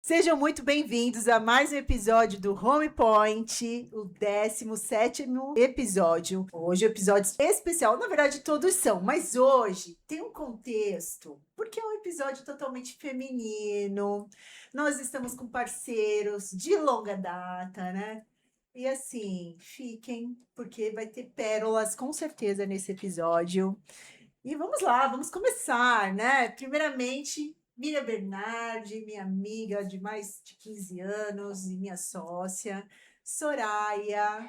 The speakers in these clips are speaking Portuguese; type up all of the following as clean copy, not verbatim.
Sejam muito bem-vindos a mais um episódio do Home Point, o 17º episódio. Hoje é um episódio especial, na verdade todos são, mas hoje tem um contexto, porque é um episódio totalmente feminino. Nós estamos com parceiros de longa data, né? E assim, fiquem, porque vai ter pérolas com certeza nesse episódio. E vamos lá, vamos começar, né? Primeiramente, Miriam Bernardi, minha amiga de mais de 15 anos e minha sócia. Soraya,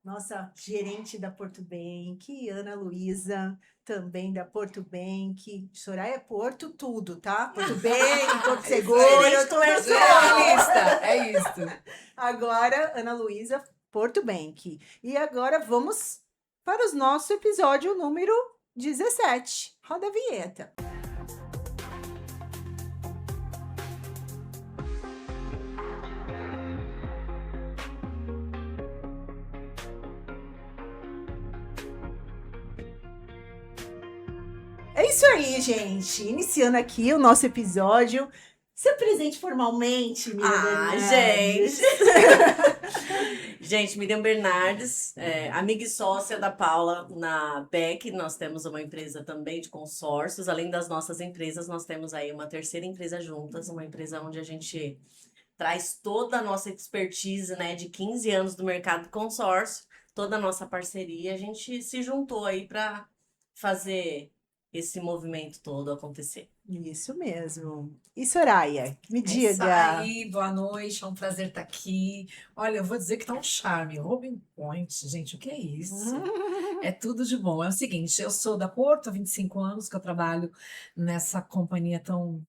nossa gerente da Porto Bank. E Ana Luísa, também da Porto Bank. Soraya é Porto tudo, tá? Porto Bank, Porto Seguro, Gerente tudo comercialista, é isso. Agora, Ana Luísa, Porto Bank. E agora vamos para o nosso episódio número 17. Roda a vinheta. É isso aí, gente. Iniciando aqui o nosso episódio. Se apresente formalmente, Miriam Bernardes. Gente, Miriam Bernardes, amiga e sócia da Paula na BEC. Nós temos uma empresa também de consórcios. Além das nossas empresas, nós temos aí uma terceira empresa juntas, uma empresa onde a gente traz toda a nossa expertise, né, de 15 anos do mercado de consórcio, toda a nossa parceria. A gente se juntou aí para fazer esse movimento todo acontecer. Isso mesmo. E Soraya, me É isso diga. aí, boa noite, é um prazer estar aqui. Olha, eu vou dizer que tá um charme. Robin Point, gente, o que é isso? É tudo de bom. É o seguinte, eu sou da Porto há 25 anos que eu trabalho nessa companhia tão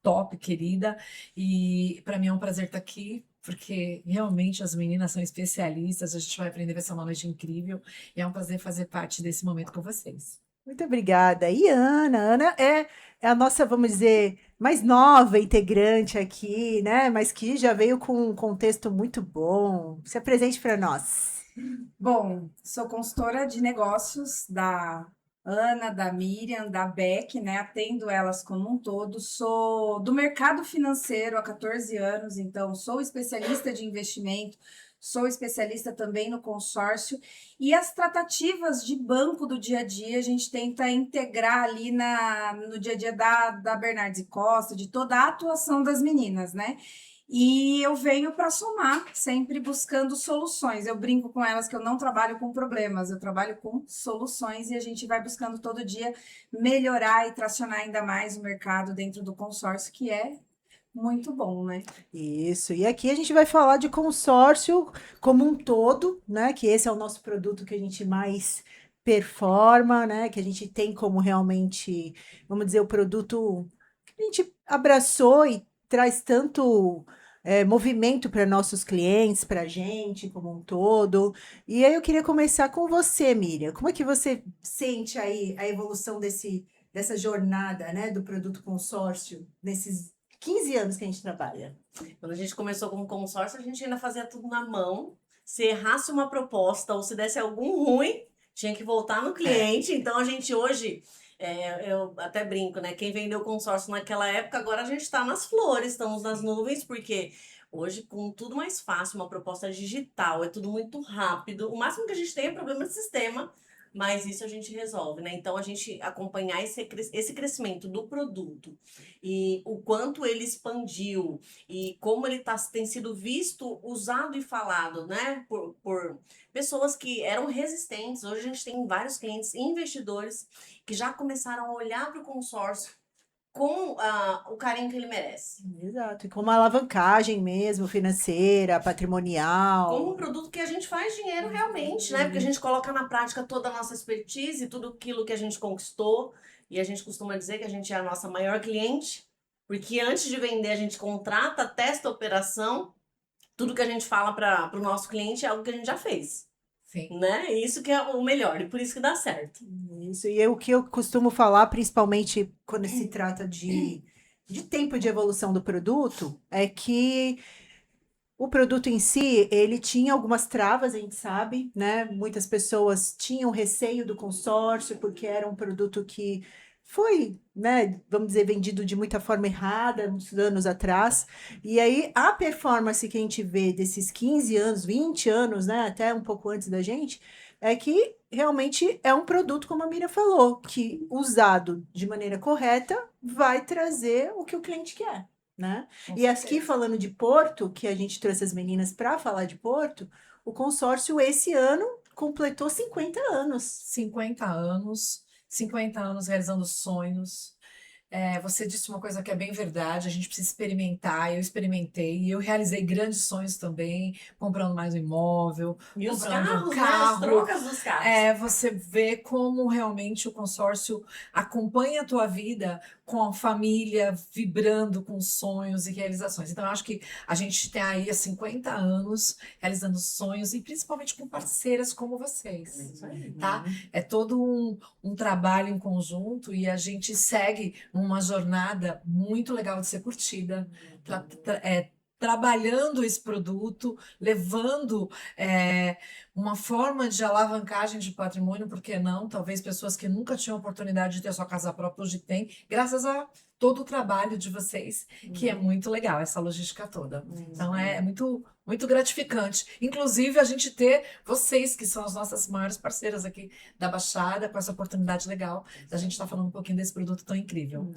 top, querida, e para mim é um prazer estar aqui, porque realmente as meninas são especialistas, a gente vai aprender, vai ser uma noite incrível, e é um prazer fazer parte desse momento com vocês. Muito obrigada. E Ana? Ana é a nossa, vamos dizer, mais nova integrante aqui, né? Mas que já veio com um contexto muito bom. Se apresente para nós. Bom, sou consultora de negócios da Ana, da Miriam, da Beck, né? Atendo elas como um todo. Sou do mercado financeiro há 14 anos, então sou especialista de investimento, sou especialista também no consórcio. E as tratativas de banco do dia a dia, a gente tenta integrar ali no dia a dia da Bernardes e Costa, de toda a atuação das meninas, né? E eu venho para somar, sempre buscando soluções. Eu brinco com elas que eu não trabalho com problemas, eu trabalho com soluções e a gente vai buscando todo dia melhorar e tracionar ainda mais o mercado dentro do consórcio, que é muito bom, né? Isso. E aqui a gente vai falar de consórcio como um todo, né? Que esse é o nosso produto que a gente mais performa, né? Que a gente tem como realmente, vamos dizer, o produto que a gente abraçou e traz tanto movimento para nossos clientes, para a gente como um todo. E aí eu queria começar com você, Miriam. Como é que você sente aí a evolução dessa jornada, né, do produto consórcio nesses 15 anos que a gente trabalha? Quando a gente começou com o consórcio, a gente ainda fazia tudo na mão. Se errasse uma proposta ou se desse algum ruim, tinha que voltar no cliente. Então, a gente hoje, eu até brinco, né? Quem vendeu consórcio naquela época, agora a gente está nas flores, estamos nas nuvens, porque hoje, com tudo mais fácil, uma proposta digital, é tudo muito rápido. O máximo que a gente tem é problema de sistema, mas isso a gente resolve, né? Então, a gente acompanhar esse crescimento do produto e o quanto ele expandiu e como ele tem sido visto, usado e falado, né? Por pessoas que eram resistentes. Hoje a gente tem vários clientes investidores que já começaram a olhar para o consórcio com o carinho que ele merece. Exato, e com uma alavancagem mesmo, financeira, Como um patrimonial. produto que a gente faz dinheiro realmente, né? Porque a gente coloca na prática toda a nossa expertise, tudo aquilo que a gente conquistou. E a gente costuma dizer que a gente é a nossa maior cliente, porque antes de vender a gente contrata, testa a operação, tudo que a gente fala para o nosso cliente é algo que a gente já fez, Sim. né? E isso que é o melhor, e por isso que dá certo. Isso, e o que eu costumo falar, principalmente quando se trata de tempo de evolução do produto, é que o produto em si, ele tinha algumas travas, a gente sabe, né? Muitas pessoas tinham receio do consórcio, porque era um produto que foi, né, vamos dizer, vendido de muita forma errada, uns anos atrás. E aí a performance que a gente vê desses 15 anos, 20 anos, né, até um pouco antes da gente, é que realmente é um produto, como a Miriam falou, que usado de maneira correta vai trazer o que o cliente quer, né? Com E aqui certeza. falando de Porto, que a gente trouxe as meninas para falar de Porto, o consórcio esse ano completou 50 anos. 50 anos realizando sonhos. Você disse uma coisa que é bem verdade, a gente precisa experimentar. Eu experimentei e eu realizei grandes sonhos também, comprando mais um imóvel, E os comprando um carros, né? As carro. trocas dos carros. Você vê como realmente o consórcio acompanha a tua vida com a família, vibrando com sonhos e realizações. Então, eu acho que a gente tem aí há 50 anos realizando sonhos e principalmente com parceiras como vocês, Isso aí. tá? É todo um trabalho em conjunto e a gente segue uma jornada muito legal de ser curtida, trabalhando esse produto, levando uma forma de alavancagem de patrimônio, por que não? Talvez pessoas que nunca tinham oportunidade de ter sua casa própria hoje têm, graças a todo o trabalho de vocês, que é muito legal, essa logística toda. Então é muito, muito gratificante. Inclusive, a gente ter vocês, que são as nossas maiores parceiras aqui da Baixada, com essa oportunidade legal da gente estar falando um pouquinho desse produto tão incrível.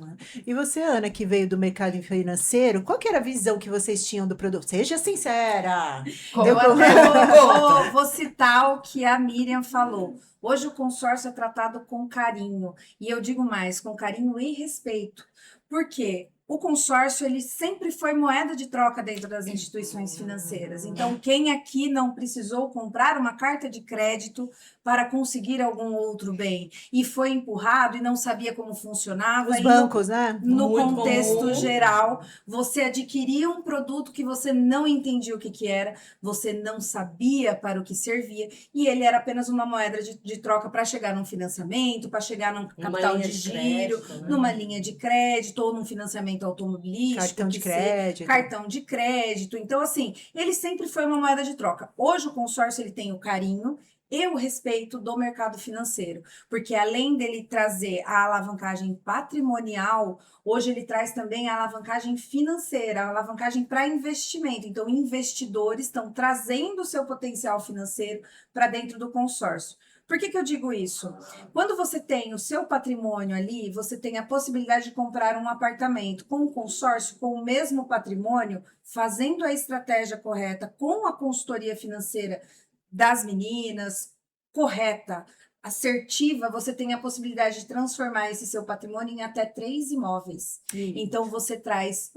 E você, Ana, que veio do mercado financeiro, qual que era a visão que vocês tinham do produto? Seja sincera. Eu Deu até vou citar o que a Miriam falou. Hoje o consórcio é tratado com carinho. E eu digo mais, com carinho e respeito. Por quê? O consórcio, ele sempre foi moeda de troca dentro das instituições financeiras. Então, quem aqui não precisou comprar uma carta de crédito para conseguir algum outro bem e foi empurrado e não sabia como funcionava, Os e bancos, né? no Muito contexto comum. geral, você adquiria um produto que você não entendia o que era, você não sabia para o que servia, e ele era apenas uma moeda de troca para chegar num financiamento, para chegar num Uma capital linha de de giro, crédito, né? numa linha de crédito ou num financiamento automobilístico, Cartão de que seja, crédito. cartão de crédito. Então, assim, ele sempre foi uma moeda de troca. Hoje o consórcio ele tem o carinho e o respeito do mercado financeiro, porque além dele trazer a alavancagem patrimonial, hoje ele traz também a alavancagem financeira, a alavancagem para investimento. Então, investidores estão trazendo o seu potencial financeiro para dentro do consórcio. Por que eu digo isso? Quando você tem o seu patrimônio ali, você tem a possibilidade de comprar um apartamento com um consórcio, com o mesmo patrimônio, fazendo a estratégia correta, com a consultoria financeira das meninas, correta, assertiva, você tem a possibilidade de transformar esse seu patrimônio em até 3 imóveis. Então, você traz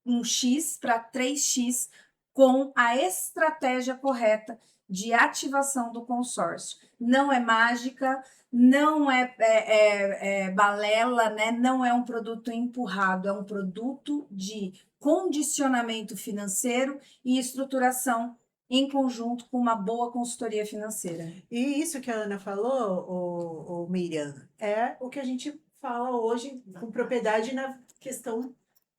um X para 3X com a estratégia correta de ativação do consórcio. Não é mágica, não é balela, né? Não é um produto empurrado, é um produto de condicionamento financeiro e estruturação em conjunto com uma boa consultoria financeira. E isso que a Ana falou, o Miriam, é o que a gente fala hoje com propriedade na questão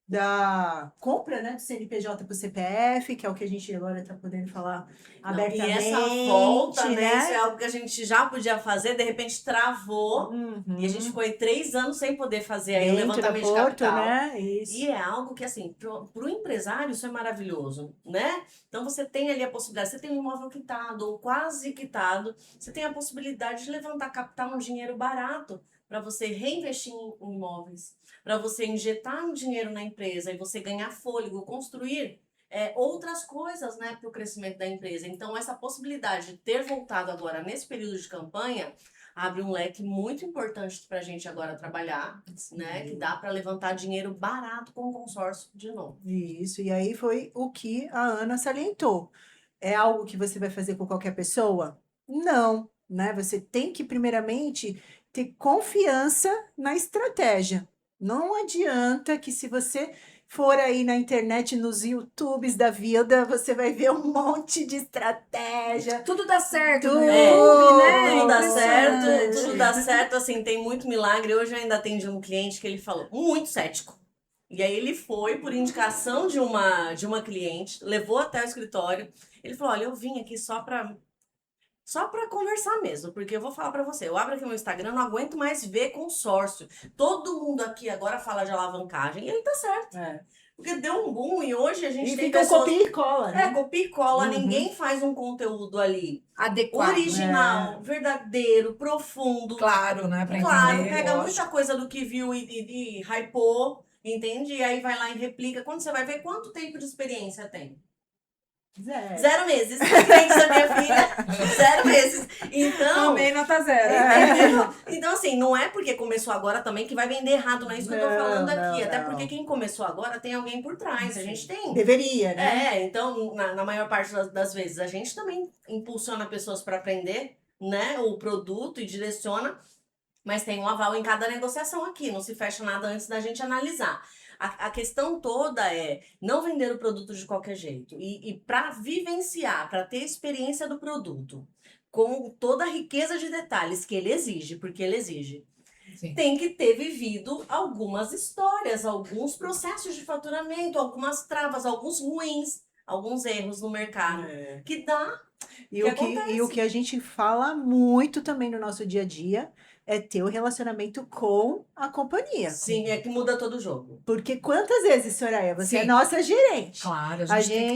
da compra, né, do CNPJ para o CPF, que é o que a gente agora está podendo falar Não, abertamente, e essa volta, né? Isso é né? algo que a gente já podia fazer, de repente travou. E a gente ficou aí 3 anos sem poder fazer aí o dentro da levantamento de Porto, capital. né? Isso. E é algo que, assim, pro empresário isso é maravilhoso, né? Então você tem ali a possibilidade, você tem um imóvel quitado ou quase quitado, você tem a possibilidade de levantar capital, um dinheiro barato para você reinvestir em imóveis, para você injetar um dinheiro na empresa e você ganhar fôlego, construir outras coisas, né, para o crescimento da empresa. Então, essa possibilidade de ter voltado agora nesse período de campanha abre um leque muito importante para a gente agora trabalhar, né, que dá para levantar dinheiro barato com o consórcio de novo. Isso, e aí foi o que a Ana salientou. É algo que você vai fazer com qualquer pessoa? Não, né? Você tem que, primeiramente, ter confiança na estratégia. Não adianta que se você for aí na internet, nos YouTubes da vida, você vai ver um monte de estratégia. Tudo dá certo Tudo, no YouTube, né? Tudo dá certo, Impressionante. tudo dá certo, assim, tem muito milagre. Hoje eu ainda atendi um cliente que ele falou, muito cético. E aí ele foi, por indicação de uma cliente, levou até o escritório. Ele falou, olha, eu vim aqui só para Só para conversar mesmo, porque eu vou falar para você, eu abro aqui meu Instagram, não aguento mais ver consórcio. Todo mundo aqui agora fala de alavancagem, e ele tá certo. Porque deu um boom e hoje a gente E tem fica pessoas... copia e cola, né? Copia e cola, Uhum. ninguém faz um conteúdo ali Adequado. original, verdadeiro, profundo. Claro, né? Pra Claro, entender, pega lógico. muita coisa do que viu e hypou, entende? E aí vai lá e replica. Quando você vai ver quanto tempo de experiência tem? 0 meses. Cliente da minha filha, 0 meses. Então, Também nota 0. entendeu? Então, assim, não é porque começou agora também que vai vender errado, não é isso que eu tô falando aqui. Até porque quem começou agora tem alguém por trás. A gente tem. Deveria, né? Então, na maior parte das vezes, a gente também impulsiona pessoas para aprender, né, o produto e direciona, mas tem um aval em cada negociação aqui, não se fecha nada antes da gente analisar. A questão toda é não vender o produto de qualquer jeito. E para vivenciar, para ter experiência do produto, com toda a riqueza de detalhes que ele exige, porque ele exige, Sim. tem que ter vivido algumas histórias, alguns processos de faturamento, algumas travas, alguns ruins, alguns erros no mercado. Que dá. E que o que a gente fala muito também no nosso dia a dia é ter o relacionamento com a companhia. Sim, é que muda todo o jogo. Porque quantas vezes, Soraya, você é Sim. nossa gerente? Claro, a gente tem que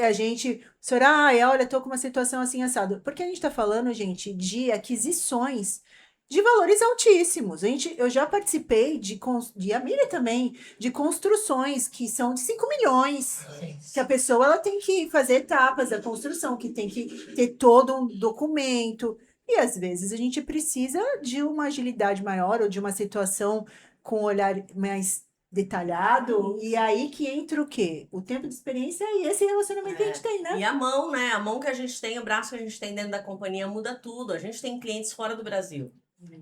estar junto. Soraya, olha, tô com uma situação assim assado. Porque a gente tá falando, gente, de aquisições de valores altíssimos. Eu já participei e a Miriam também, de construções que são de 5 milhões. Que a pessoa ela tem que fazer etapas da construção, que tem que ter todo um documento. E às vezes a gente precisa de uma agilidade maior ou de uma situação com um olhar mais detalhado. E aí que entra o quê? O tempo de experiência e esse relacionamento que a gente tem, né? E a mão, né? A mão que a gente tem, o braço que a gente tem dentro da companhia muda tudo. A gente tem clientes fora do Brasil.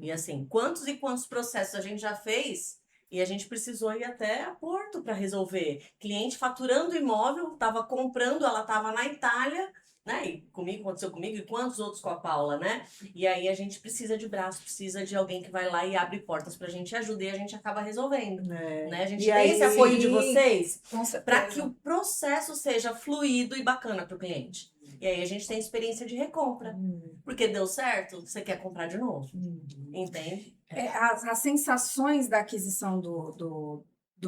E assim, quantos e quantos processos a gente já fez e a gente precisou ir até a Porto para resolver. Cliente faturando imóvel, estava comprando, ela estava na Itália, né? E comigo, aconteceu comigo, e quantos outros com a Paula, né? E aí a gente precisa de braço, precisa de alguém que vai lá e abre portas pra gente ajuda e a gente acaba resolvendo. Né? A gente E tem aí, esse apoio de sim, vocês Com certeza. para que o processo seja fluido e bacana para o cliente. E aí a gente tem experiência de recompra. Porque deu certo, você quer comprar de novo. Entende? As sensações da aquisição do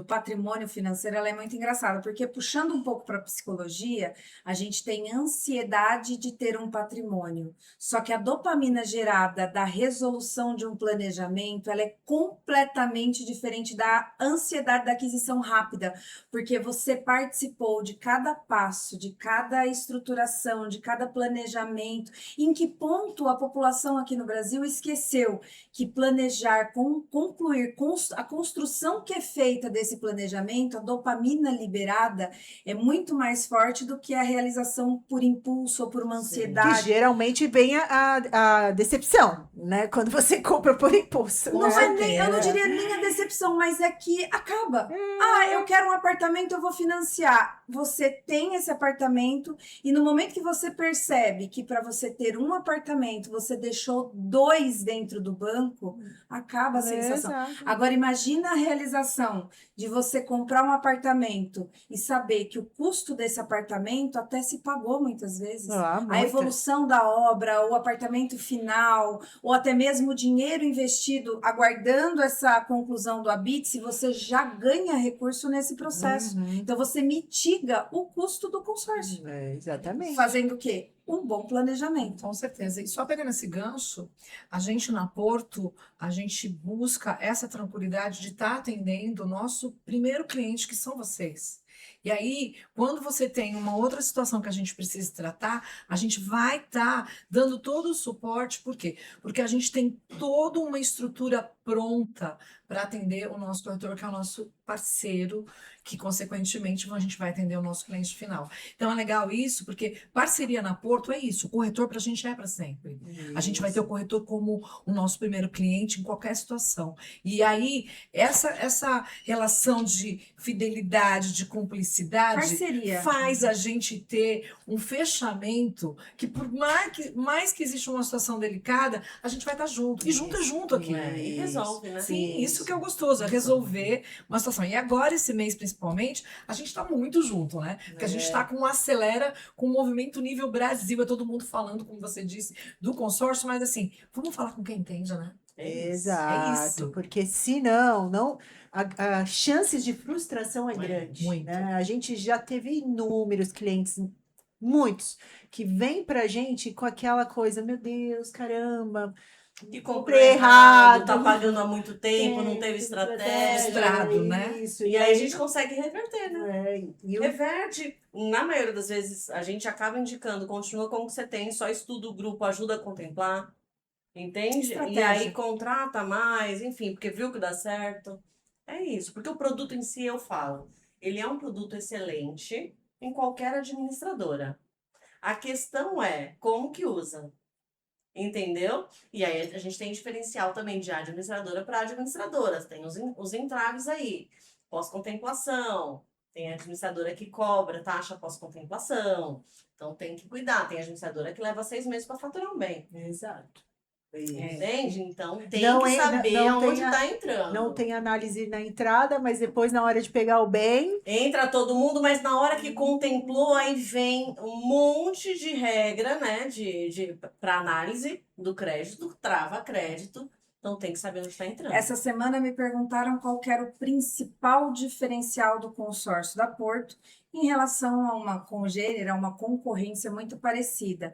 patrimônio financeiro, ela é muito engraçada, porque puxando um pouco para a psicologia, a gente tem ansiedade de ter um patrimônio. Só que a dopamina gerada da resolução de um planejamento, ela é completamente diferente da ansiedade da aquisição rápida, porque você participou de cada passo, de cada estruturação, de cada planejamento. Em que ponto a população aqui no Brasil esqueceu que planejar, concluir a construção que é feita desse planejamento, a dopamina liberada é muito mais forte do que a realização por impulso ou por uma Que ansiedade. geralmente vem a decepção, né? Quando você compra por impulso. Não né? eu não diria nem a decepção, mas é que acaba. Eu quero um apartamento, eu vou financiar. Você tem esse apartamento e no momento que você percebe que para você ter um apartamento, você deixou 2 dentro do banco, acaba a sensação. Exato. Agora, imagina a realização de você comprar um apartamento e saber que o custo desse apartamento até se pagou muitas vezes. A Muitas. evolução da obra, o apartamento final, ou até mesmo o dinheiro investido aguardando essa conclusão do habite, você já ganha recurso nesse processo. Então, você mitiga o custo do consórcio. Exatamente. Fazendo o quê? Um bom planejamento. Com certeza. E só pegando esse gancho, a gente na Porto, a gente busca essa tranquilidade de estar atendendo o nosso primeiro cliente, que são vocês. E aí, quando você tem uma outra situação que a gente precisa tratar, a gente vai estar dando todo o suporte. Por quê? Porque a gente tem toda uma estrutura pronta para atender o nosso corretor, que é o nosso parceiro, que consequentemente a gente vai atender o nosso cliente final. Então é legal isso, porque parceria na Porto é isso, o corretor para a gente é para sempre. A gente vai ter o corretor como o nosso primeiro cliente em qualquer situação. E aí, essa relação de fidelidade, de cumplicidade, simplicidade Parceria. faz a gente ter um fechamento que, por mais que exista uma situação delicada, a gente vai estar junto. E junto é junto aqui. E resolve, né? Sim, isso que é o gostoso, é resolver uma situação. E agora, esse mês, principalmente, a gente está muito junto, né? Porque a gente está com um acelera, com um movimento nível Brasil, é todo mundo falando, como você disse, do consórcio, mas assim, vamos falar com quem entende, né? Exato, porque senão, não, a chances de frustração é grande, muito. né? A gente já teve inúmeros clientes, muitos, que vêm pra gente com aquela coisa, meu Deus, caramba, Que comprei errado, tá pagando há muito tempo, não teve estratégia. Frustrado, né? Isso, E aí a gente consegue reverter, né? e o Reverte. Na maioria das vezes, a gente acaba indicando, continua como você tem, só estuda o grupo, ajuda a contemplar. Entende? E Estratégia. aí contrata mais, enfim, porque viu que dá certo. É isso, porque o produto em si, eu falo, ele é um produto excelente em qualquer administradora. A questão é como que usa. Entendeu? E aí a gente tem diferencial também de administradora para administradoras. Tem os entraves aí. Pós-contemplação. Tem a administradora que cobra taxa pós-contemplação. Então tem que cuidar. Tem a administradora que leva 6 meses para faturar um bem. Exato. Entende? Então tem Não que é- saber não tem aonde a- está entrando. Não tem análise na entrada, mas depois, na hora de pegar o bem, Entra todo mundo, mas na hora que contemplou, aí vem um monte de regra, né? Para análise do crédito, trava crédito. Então tem que saber onde está entrando. Essa semana me perguntaram qual que era o principal diferencial do consórcio da Porto em relação a uma congênera, a uma concorrência muito parecida.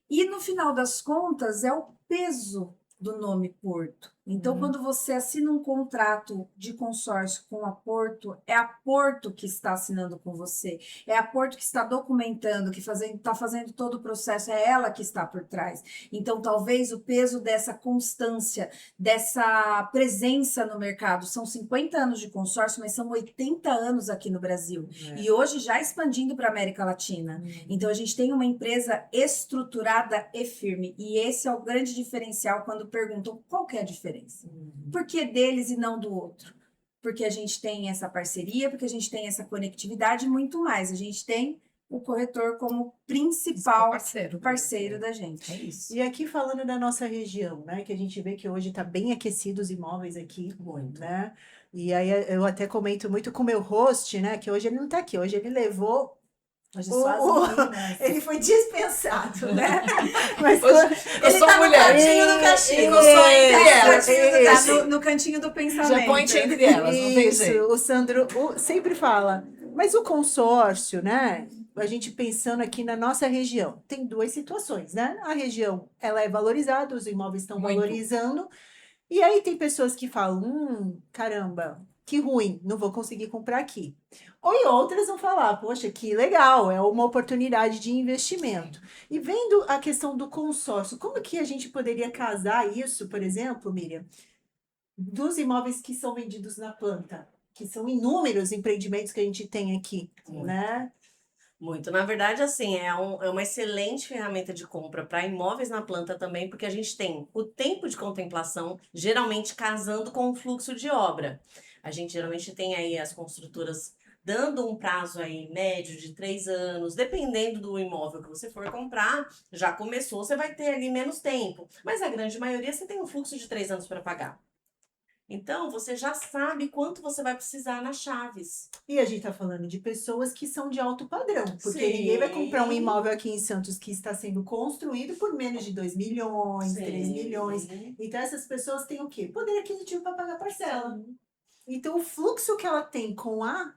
E no final das contas é o peso do nome Porto. Então, quando você assina um contrato de consórcio com a Porto, é a Porto que está assinando com você, é a Porto que está documentando, que está fazendo todo o processo, é ela que está por trás. Então, talvez o peso dessa constância, dessa presença no mercado, são 50 anos de consórcio, mas são 80 anos aqui no Brasil. E hoje já expandindo para a América Latina. Então, a gente tem uma empresa estruturada e firme. E esse é o grande diferencial quando perguntam qual que é a diferença. Por que deles e não do outro? Porque a gente tem essa parceria, porque a gente tem essa conectividade e muito mais. A gente tem o corretor como principal parceiro da gente. É isso. E aqui falando da nossa região, né? Que a gente vê que hoje está bem aquecido os imóveis aqui, Muito. né? E aí eu até comento muito com o meu host, né? Que hoje ele não está aqui, hoje ele levou. Hoje O- só as o- meninas. Ele foi dispensado, né? Mas Hoje eu Ele sou tá no mulher. cantinho do castigo, Isso, só entre elas. isso. No cantinho do pensamento. Já põe entre elas, não tem Isso, jeito. o Sandro sempre fala, mas o consórcio, né? A gente pensando aqui na nossa região, tem duas situações, né? A região, ela é valorizada, os imóveis estão Muito. valorizando, e aí tem pessoas que falam, caramba, que ruim, não vou conseguir comprar aqui. Ou e outras vão falar, poxa, que legal, é uma oportunidade de investimento. E vendo a questão do consórcio, como que a gente poderia casar isso, por exemplo, Miriam, dos imóveis que são vendidos na planta, que são inúmeros empreendimentos que a gente tem aqui, né? Muito. Na verdade, assim, é uma excelente ferramenta de compra para imóveis na planta também, porque a gente tem o tempo de contemplação, geralmente casando com o fluxo de obra. A gente geralmente tem aí as construtoras dando um prazo aí médio de 3 anos, dependendo do imóvel que você for comprar, já começou, você vai ter ali menos tempo. Mas a grande maioria você tem um fluxo de 3 anos para pagar. Então, você já sabe quanto você vai precisar nas chaves. E a gente está falando de pessoas que são de alto padrão, porque Sim. ninguém vai comprar um imóvel aqui em Santos que está sendo construído por menos de 2 milhões, 3 milhões. Então, essas pessoas têm o quê? Poder aquisitivo para pagar parcela. Então, o fluxo que ela tem com a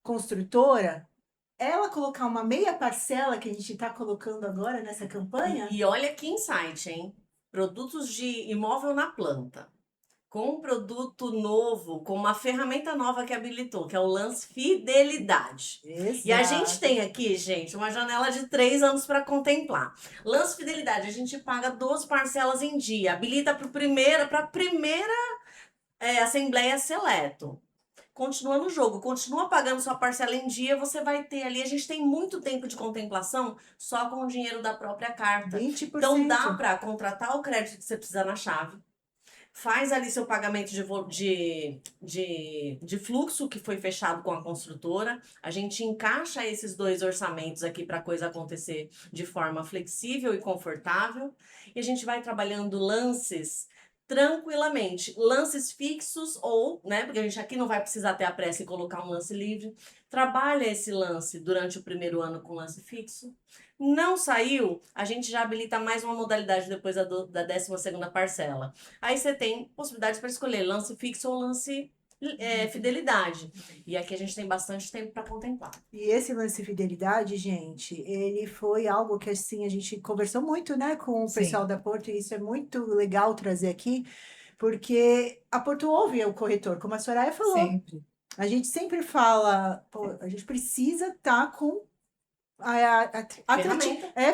construtora, ela colocar uma meia parcela que a gente está colocando agora nessa campanha, E olha que insight, hein? Produtos de imóvel na planta. Com um produto novo, com uma ferramenta nova que habilitou, que é o lance fidelidade. E a gente tem aqui, gente, uma janela de 3 anos para contemplar. Lance fidelidade, a gente paga 12 parcelas em dia, habilita para a primeira assembleia seleto. Continua no jogo, continua pagando sua parcela em dia, você vai ter ali, a gente tem muito tempo de contemplação só com o dinheiro da própria carta. 20%. Então dá para contratar o crédito que você precisa na chave. faz ali seu pagamento de fluxo que foi fechado com a construtora, a gente encaixa esses 2 orçamentos aqui para a coisa acontecer de forma flexível e confortável, e a gente vai trabalhando lances tranquilamente, lances fixos ou, né, porque a gente aqui não vai precisar ter a pressa e colocar um lance livre, trabalha esse lance durante o primeiro ano com lance fixo. Não saiu, a gente já habilita mais uma modalidade depois da 12ª parcela. Aí você tem possibilidades para escolher lance fixo ou lance fidelidade. E aqui a gente tem bastante tempo para contemplar. E esse lance fidelidade, gente, ele foi algo que assim a gente conversou muito, né, com o Sim. pessoal da Porto, e isso é muito legal trazer aqui, porque a Porto ouve o corretor, como a Soraya falou. Sempre. A gente sempre fala, pô, a gente precisa estar com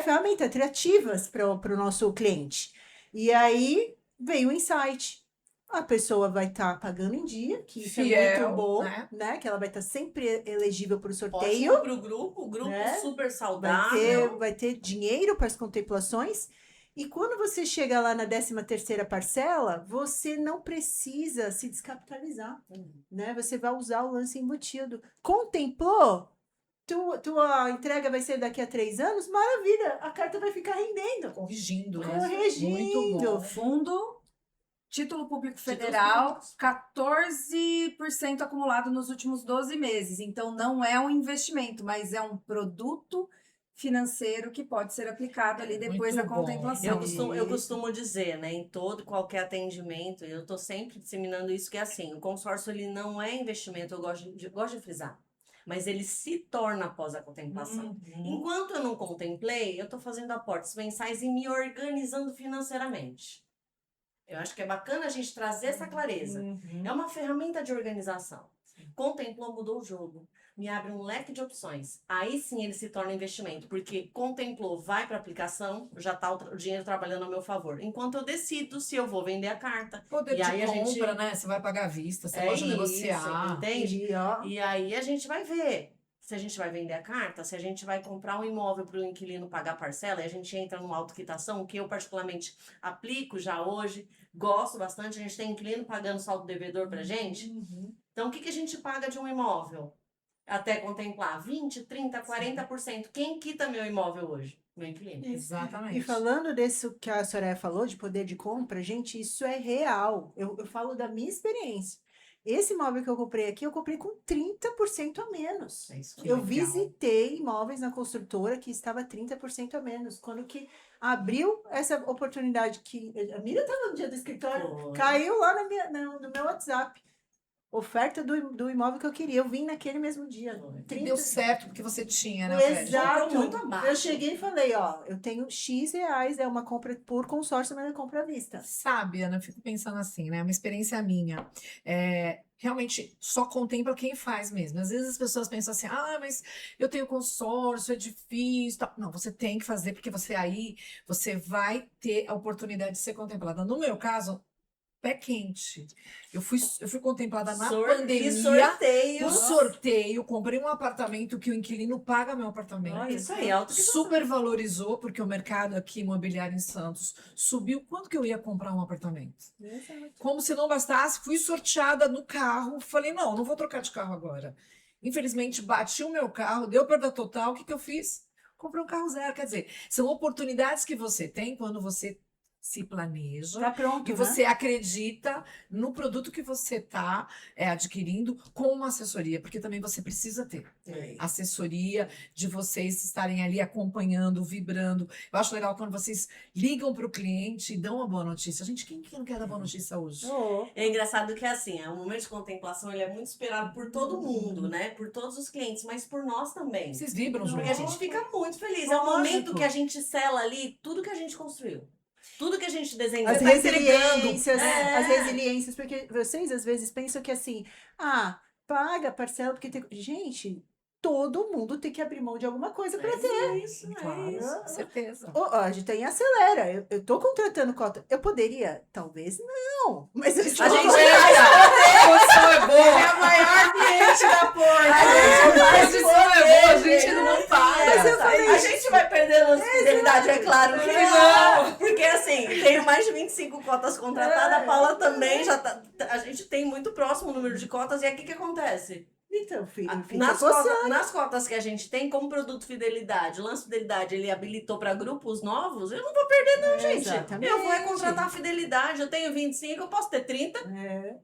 ferramenta atrativas para o nosso cliente. E aí vem o insight. A pessoa vai estar pagando em dia, que isso é Fiel, muito bom, né? Que ela vai estar sempre elegível para o sorteio. Ótimo para o grupo né? super saudável. Vai ter dinheiro para as contemplações. E quando você chega lá na 13ª parcela, você não precisa se descapitalizar, né? Você vai usar o lance embutido. Contemplou? Tua entrega vai ser daqui a 3 anos? Maravilha! A carta vai ficar rendendo. Corrigindo, né? Corrigindo. Muito bom. Fundo, título público federal, 14% acumulado nos últimos 12 meses. Então, não é um investimento, mas é um produto financeiro que pode ser aplicado ali depois da Muito bom. contemplação. Eu costumo dizer, né, em todo qualquer atendimento, eu estou sempre disseminando isso, que é assim, o consórcio ele não é investimento, eu gosto de frisar, mas ele se torna após a contemplação. Enquanto eu não contemplei, eu estou fazendo aportes mensais e me organizando financeiramente. Eu acho que é bacana a gente trazer essa clareza. É uma ferramenta de organização. Contemplou, mudou o jogo. Me abre um leque de opções. Aí sim ele se torna investimento, porque contemplou, vai para aplicação, já está o dinheiro trabalhando a meu favor. Enquanto eu decido se eu vou vender a carta. Poder E de aí a compra, gente- né? Você vai pagar à vista, você É pode isso, negociar. entende? E, ó, E aí a gente vai ver se a gente vai vender a carta, se a gente vai comprar um imóvel para o inquilino pagar parcela, e a gente entra numa autoquitação, que eu particularmente aplico já hoje, gosto bastante, a gente tem inquilino pagando saldo devedor pra gente. Então o que a gente paga de um imóvel? Até contemplar 20, 30, 40%. Quem quita meu imóvel hoje? Meu inquilino. Exatamente. E falando disso que a Soraya falou, de poder de compra, gente, isso é real. Eu falo da minha experiência. Esse imóvel que eu comprei aqui, eu comprei com 30% a menos. É isso. Eu legal. visitei imóveis na construtora que estava 30% a menos. Quando que abriu essa oportunidade que... A Miriam estava no dia do escritório, Foi. caiu lá no meu WhatsApp. Oferta do imóvel que eu queria. Eu vim naquele mesmo dia. E deu certo porque você tinha, né, Fred? Exato. Comprou muito abaixo. Eu cheguei e falei, ó, eu tenho X reais, é uma compra por consórcio, mas é compra à vista. Sabe, Ana, eu fico pensando assim, né? Uma experiência minha. Realmente só contempla quem faz mesmo. Às vezes as pessoas pensam assim, mas eu tenho consórcio, é difícil. Tal. Não, você tem que fazer, porque você vai ter a oportunidade de ser contemplada. No meu caso, pé quente. Eu fui contemplada na pandemia. Sorteio. O sorteio, comprei um apartamento que o inquilino paga meu apartamento. Olha, isso aí, autoquitação. Super valorizou, porque o mercado aqui imobiliário em Santos subiu. Quanto que eu ia comprar um apartamento? Como se não bastasse, fui sorteada no carro. Falei, não vou trocar de carro agora. Infelizmente, bati o meu carro, deu perda total. O que eu fiz? Comprei um carro zero. Quer dizer, são oportunidades que você tem quando você se planeja. Tá pronto, E você acredita no produto que você está adquirindo com uma assessoria, porque também você precisa ter assessoria de vocês estarem ali acompanhando, vibrando. Eu acho legal quando vocês ligam para o cliente e dão uma boa notícia. Gente, quem que não quer dar boa notícia hoje? É engraçado que assim, o momento de contemplação ele é muito esperado por todo mundo, né? Por todos os clientes, mas por nós também. Vocês vibram junto. Porque a gente fica muito feliz. É o momento que a gente sela ali tudo que a gente construiu. Tudo que a gente desenhou. As tá entregando. resiliências, porque vocês às vezes pensam que assim, paga parcela, porque tem... Gente, todo mundo tem que abrir mão de alguma coisa para ter. Isso, Claro, isso. com certeza. A gente tem acelera. Eu tô contratando cota. Eu poderia? Talvez não. Mas eu estou A gente A condição é boa. é a maior cliente da porta. A condição é boa, a gente não para. A gente vai perder a nossa fidelidade, é claro que não. Porque assim, assim, tenho mais de 25 cotas contratadas, a Paula também já tá. A gente tem muito próximo o número de cotas, e aqui o que acontece? Então, filho, fica Nas cotas que a gente tem, como produto fidelidade, o lance fidelidade, ele habilitou para grupos novos, eu não vou perder, não, gente. Exatamente. Eu vou contratar a fidelidade, eu tenho 25, eu posso ter 30.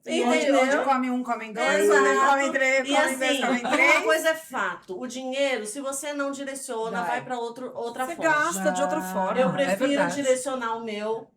E onde Entendeu? come um, comem dois, Exato. onde come três, E come dois, assim, comem uma três. coisa é fato, o dinheiro, se você não direciona, vai para outra Você fonte. gasta de outra forma. Eu é prefiro verdade. direcionar o meu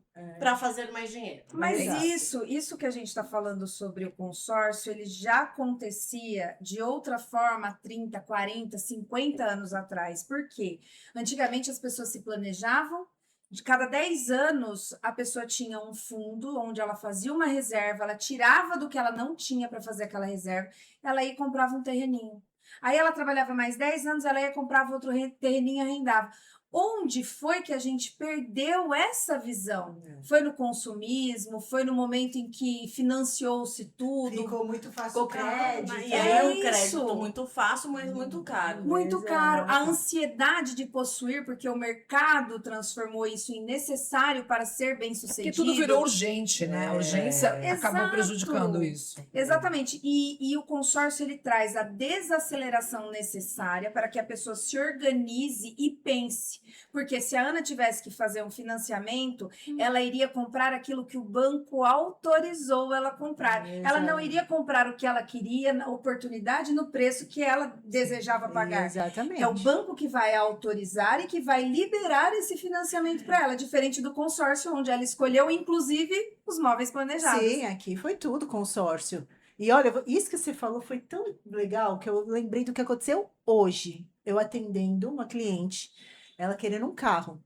para fazer mais dinheiro. Mas Exato. isso que a gente está falando sobre o consórcio, ele já acontecia de outra forma 30, 40, 50 anos atrás. Por quê? Antigamente as pessoas se planejavam, de cada 10 anos a pessoa tinha um fundo onde ela fazia uma reserva, ela tirava do que ela não tinha para fazer aquela reserva, ela ia e comprava um terreninho. Aí ela trabalhava mais 10 anos, ela ia e comprava outro terreninho e arrendava. Onde foi que a gente perdeu essa visão? Foi no consumismo? Foi no momento em que financiou-se tudo? Ficou muito fácil Ficou o crédito. E É é um isso. crédito muito fácil, mas muito caro. Muito Exato. caro. A ansiedade de possuir, porque o mercado transformou isso em necessário para ser bem sucedido. Porque tudo virou urgente, né? A urgência acabou Exato. prejudicando isso. Exatamente. E o consórcio ele traz a desaceleração necessária para que a pessoa se organize e pense. Porque se a Ana tivesse que fazer um financiamento, ela iria comprar aquilo que o banco autorizou ela comprar. Ela não iria comprar o que ela queria, na oportunidade, no preço que ela desejava pagar. Exatamente. É o banco que vai autorizar e que vai liberar esse financiamento para ela, diferente do consórcio, onde ela escolheu, inclusive, os móveis planejados. Sim, aqui foi tudo consórcio. E olha, isso que você falou foi tão legal que eu lembrei do que aconteceu hoje. Eu atendendo uma cliente, ela querendo um carro.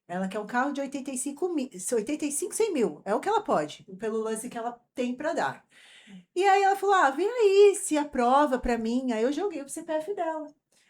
Ela quer um carro de 85 mil, 85, 100 mil. É o que ela pode, pelo lance que ela tem para dar. E aí ela falou, vem aí, se aprova para mim. Aí eu joguei o CPF dela.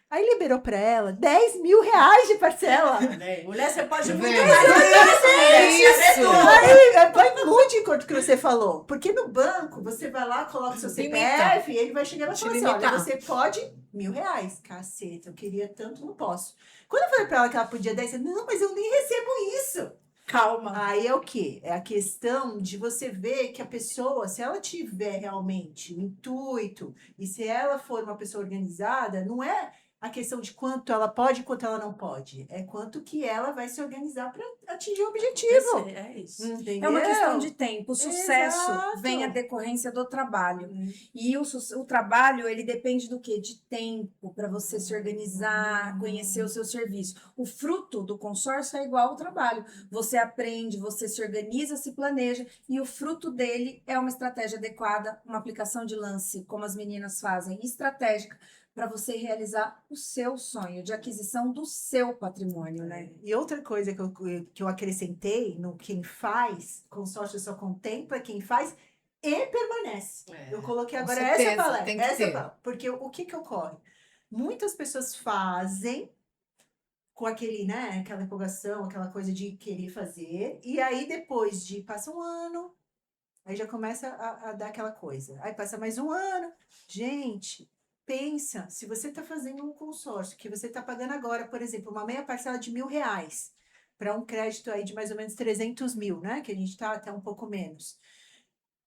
Aí liberou para ela 10 mil reais de parcela. Mulher, você pode muito Vê? isso! Aí, vai muito em conta do que você falou. Porque no banco, você vai lá, coloca o seu Limita. CPF, e ele vai chegar e vai Te falar assim, olha, limitar. você pode R$ 1.000. Caceta, eu queria tanto, não posso. Quando eu falei pra ela que ela podia 10, ela, não, mas eu nem recebo isso. Calma. Aí é o quê? É a questão de você ver que a pessoa, se ela tiver realmente o intuito, e se ela for uma pessoa organizada, não é a questão de quanto ela pode e quanto ela não pode. É quanto que ela vai se organizar para atingir o objetivo. É isso. Entendeu? É uma questão de tempo. O sucesso Exato. vem a decorrência do trabalho. E o trabalho, ele depende do quê? De tempo, para você se organizar, conhecer o seu serviço. O fruto do consórcio é igual ao trabalho. Você aprende, você se organiza, se planeja, e o fruto dele é uma estratégia adequada, uma aplicação de lance, como as meninas fazem, estratégica, para você realizar o seu sonho de aquisição do seu patrimônio, né? E outra coisa que eu acrescentei no quem faz, consórcio só contempla quem faz e permanece. Eu coloquei Com agora certeza, essa palavra. tem que ter. Porque o que ocorre? Muitas pessoas fazem com aquele, né, aquela empolgação, aquela coisa de querer fazer, e aí depois de passa um ano, aí já começa a dar aquela coisa. Aí passa mais um ano. Gente, pensa, se você está fazendo um consórcio, que você está pagando agora, por exemplo, uma meia parcela de R$ 1.000, para um crédito aí de mais ou menos 300 mil, né? Que a gente está até um pouco menos.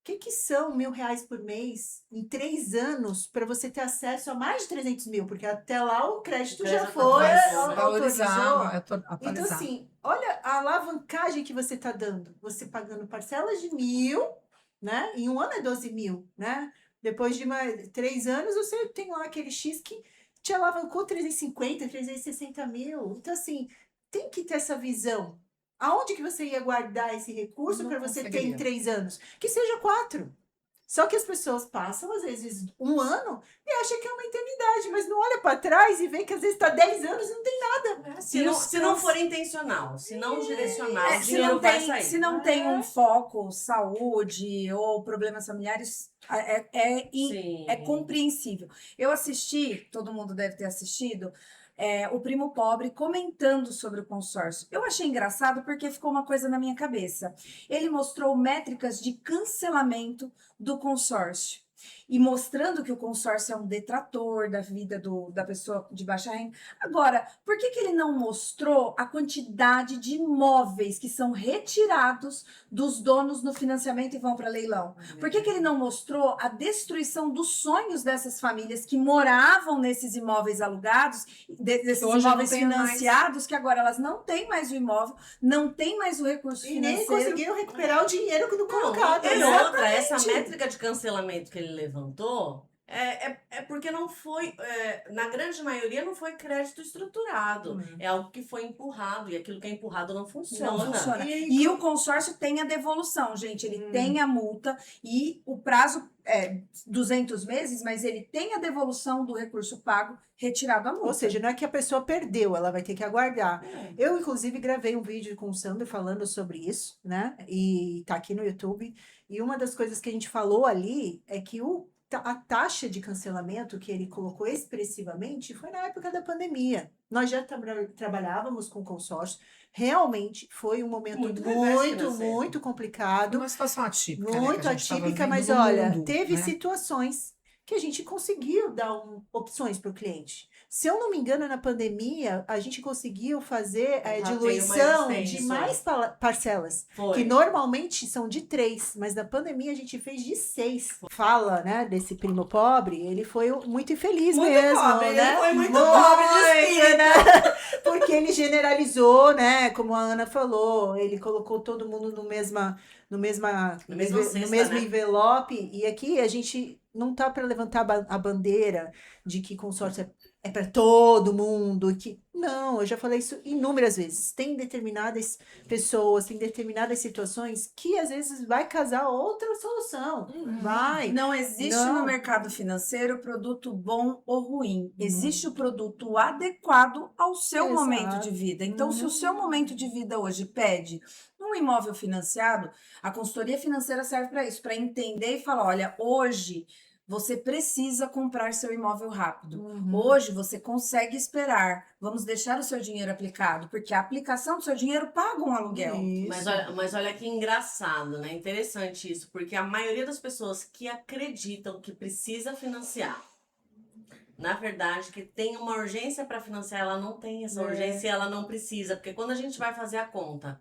O que são R$ 1.000 por mês em 3 anos para você ter acesso a mais de 300 mil? Porque até lá o crédito já foi autorizou. Então, assim, olha a alavancagem que você está dando. Você pagando parcelas de 1.000, né? Em um ano é 12 mil, né? Depois de 3 anos, você tem lá aquele X que te alavancou 350, 360 mil. Então, assim, tem que ter essa visão. Aonde que você ia guardar esse recurso para você ter em 3 anos? Que seja 4. Só que as pessoas passam, às vezes, um ano e acham que é uma eternidade, mas não olha para trás e vê que às vezes está 10 anos e não tem nada. Se não for intencional, se não direcional, o Se dinheiro não vai tem, sair. se não tem um foco, saúde ou problemas familiares, é compreensível. Eu assisti, todo mundo deve ter assistido, o Primo Pobre comentando sobre o consórcio. Eu achei engraçado porque ficou uma coisa na minha cabeça. Ele mostrou métricas de cancelamento do consórcio. e mostrando que o consórcio é um detrator da vida da pessoa de baixa renda. Agora, por que ele não mostrou a quantidade de imóveis que são retirados dos donos no financiamento e vão para leilão? Por que ele não mostrou a destruição dos sonhos dessas famílias que moravam nesses imóveis alugados, desses Hoje imóveis não tem mais. financiados, que agora elas não têm mais o imóvel, não tem mais o recurso E nem financeiro. conseguiram recuperar o dinheiro que não colocado. E né? outra, essa métrica de cancelamento que ele levantou é porque não foi, na grande maioria, não foi crédito estruturado. É algo que foi empurrado, e aquilo que é empurrado não funciona. Não funciona. E o consórcio tem a devolução, gente. Ele tem a multa e o prazo é 200 meses, mas ele tem a devolução do recurso pago retirado a multa. Ou seja, não é que a pessoa perdeu, ela vai ter que aguardar. Eu, inclusive, gravei um vídeo com o Sandro falando sobre isso, né? E tá aqui no YouTube. E uma das coisas que a gente falou ali é que a taxa de cancelamento que ele colocou expressivamente foi na época da pandemia. Nós já trabalhávamos com consórcio. Realmente foi um momento Muito muito complicado. Uma situação atípica. né, Muito que a gente tava atípica, vendo mas no olha, mundo, teve né? situações que a gente conseguiu dar opções para o cliente. Se eu não me engano, na pandemia, a gente conseguiu fazer rateio diluição mais de extenso. mais parcelas, Foi. que normalmente são de 3, mas na pandemia a gente fez de 6. Fala, né, desse primo pobre, ele foi muito infeliz Muito mesmo, pobre, né? ele foi muito pobre de espírito. né? Porque ele generalizou, né, como a Ana falou, ele colocou todo mundo no mesmo cesta, né? envelope, e aqui a gente não tá para levantar a bandeira de que consórcio é para todo mundo, que não, eu já falei isso inúmeras vezes. Tem determinadas pessoas, tem determinadas situações que às vezes vai casar outra solução. Vai. Não existe Não. no mercado financeiro produto bom ou ruim. Existe o produto adequado ao seu Exato. momento de vida. Então, se o seu momento de vida hoje pede um imóvel financiado, a consultoria financeira serve para isso, para entender e falar, olha, hoje você precisa comprar seu imóvel rápido. Hoje você consegue esperar. Vamos deixar o seu dinheiro aplicado, porque a aplicação do seu dinheiro paga um aluguel. Mas olha que engraçado, né? Interessante isso, porque a maioria das pessoas que acreditam que precisa financiar, na verdade, que tem uma urgência para financiar, ela não tem essa urgência e ela não precisa, porque quando a gente vai fazer a conta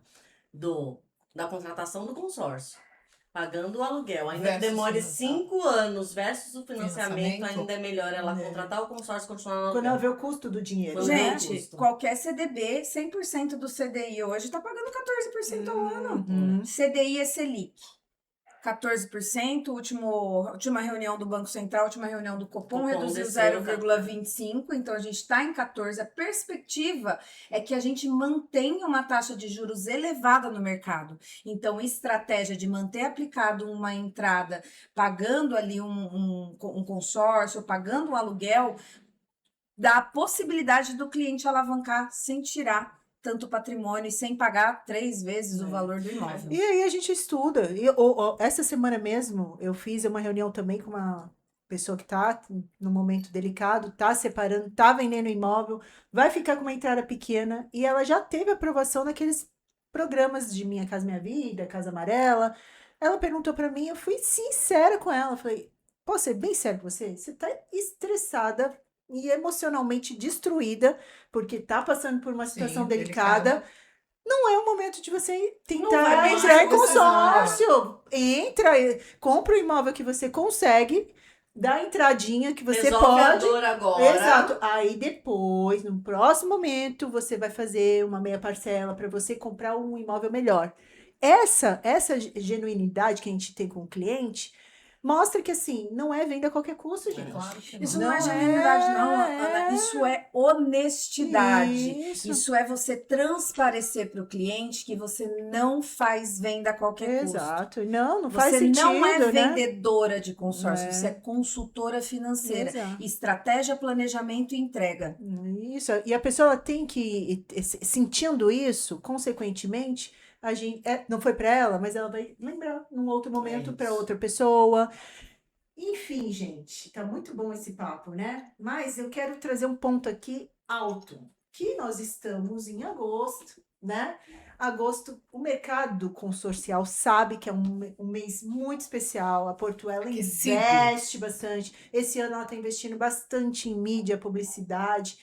da contratação do consórcio, pagando o aluguel, ainda que Versus demore financiar. 5 anos versus o financiamento, Financiamento. ainda é melhor ela contratar o consórcio e continuar no Quando ela aluguel. vê o custo do dinheiro. Quando né? vê Gente, qualquer CDB, 100% do CDI hoje está pagando 14% ao ano. CDI é Selic. 14%, última reunião do Banco Central, última reunião do Copom, reduziu desceu, 0,25%, então a gente está em 14%. A perspectiva é que a gente mantenha uma taxa de juros elevada no mercado. Então, estratégia de manter aplicado uma entrada, pagando ali um consórcio, pagando um aluguel, dá a possibilidade do cliente alavancar sem tirar tanto patrimônio e sem pagar 3 vezes o valor do imóvel. E aí a gente estuda. Essa semana mesmo eu fiz uma reunião também com uma pessoa que está no momento delicado, está separando, está vendendo imóvel, vai ficar com uma entrada pequena e ela já teve aprovação naqueles programas de Minha Casa Minha Vida, Casa Amarela. Ela perguntou para mim, eu fui sincera com ela, falei, posso ser bem sério com você? Você está estressada e emocionalmente destruída, porque tá passando por uma situação delicada. Não é o momento de você tentar entrar em consórcio. Entra, compra o imóvel que você consegue, dá a entradinha que você Resolve pode. a dor agora. Exato. Aí depois, no próximo momento, você vai fazer uma meia parcela para você comprar um imóvel melhor. Essa genuinidade que a gente tem com o cliente mostra que, assim, não é venda a qualquer custo, gente. Claro que Isso não. não é genuinidade, não, Ana. Isso é honestidade. Isso é você transparecer para o cliente que você não faz venda a qualquer custo. Exato. Não faz Você sentido, não é né? vendedora de consórcio, você é consultora financeira. Exato. Estratégia, planejamento e entrega. Isso. E a pessoa ela tem que, sentindo isso, consequentemente, a gente, não foi para ela, mas ela vai lembrar num outro momento para outra pessoa. Enfim, gente, tá muito bom esse papo, né? Mas eu quero trazer um ponto aqui alto, que nós estamos em agosto, né? Agosto, o mercado consorcial sabe que é um mês muito especial. A Portuela Aquecido. investe bastante. Esse ano ela está investindo bastante em mídia, publicidade,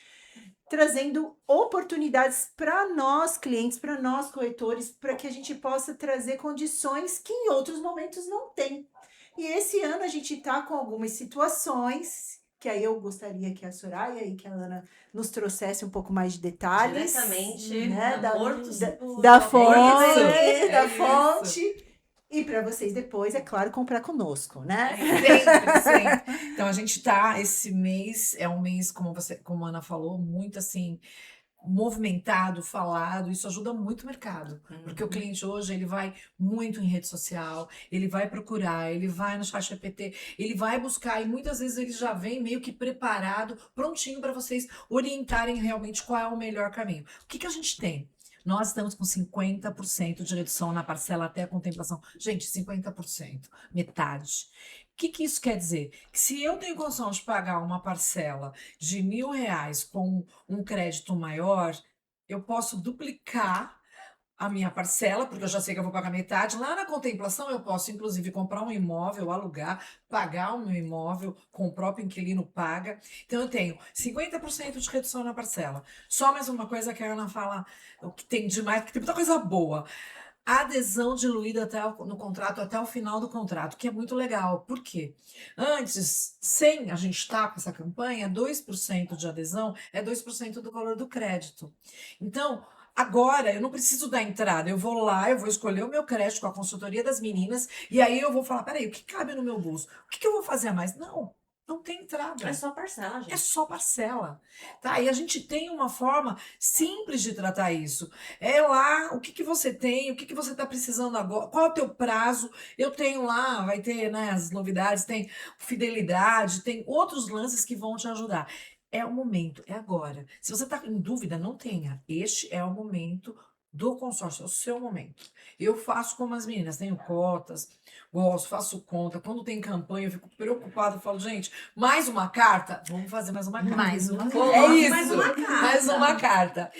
trazendo oportunidades para nós clientes, para nós corretores, para que a gente possa trazer condições que em outros momentos não tem. E esse ano a gente está com algumas situações que aí eu gostaria que a Soraya e que a Ana nos trouxesse um pouco mais de detalhes. Diretamente né, da da, Porto da fonte, Isso, da é fonte. E para vocês depois, é claro, comprar conosco, né? Sempre, sempre. Então a gente tá, esse mês é um mês, como a Ana falou, muito assim, movimentado, falado, isso ajuda muito o mercado. Porque o cliente hoje, ele vai muito em rede social, ele vai procurar, ele vai no chat GPT, ele vai buscar e muitas vezes ele já vem meio que preparado, prontinho para vocês orientarem realmente qual é o melhor caminho. O que que a gente tem? Nós estamos com 50% de redução na parcela até a contemplação. Gente, 50%, metade. O que que isso quer dizer? Que se eu tenho condição de pagar uma parcela de R$ 1.000 com um crédito maior, eu posso duplicar a minha parcela, porque eu já sei que eu vou pagar metade. Lá na contemplação, eu posso, inclusive, comprar um imóvel, alugar, pagar o meu imóvel, com o próprio inquilino paga. Então, eu tenho 50% de redução na parcela. Só mais uma coisa que a Ana fala, o que tem demais, que tem muita coisa boa. A adesão diluída no contrato até o final do contrato, que é muito legal. Por quê? Antes, sem a gente estar com essa campanha, 2% de adesão é 2% do valor do crédito. Então, agora eu não preciso da entrada. Eu vou lá, eu vou escolher o meu crédito com a consultoria das meninas, e aí eu vou falar: peraí, o que cabe no meu bolso? O que eu vou fazer a mais? Não, não tem entrada. É só parcela, gente. É só parcela, tá? E a gente tem uma forma simples de tratar isso. É lá, o que que você tem, o que que você está precisando agora, qual é o teu prazo? Eu tenho lá, vai ter, né, as novidades, tem fidelidade, tem outros lances que vão te ajudar. É o momento, é agora. Se você está em dúvida, não tenha. Este é o momento do consórcio, é o seu momento. Eu faço como as meninas, tenho cotas, gosto, faço conta. Quando tem campanha, eu fico preocupada, eu falo, gente, mais uma carta? Vamos fazer mais uma carta. Mais uma Coloque É isso. mais uma carta. Mais uma carta.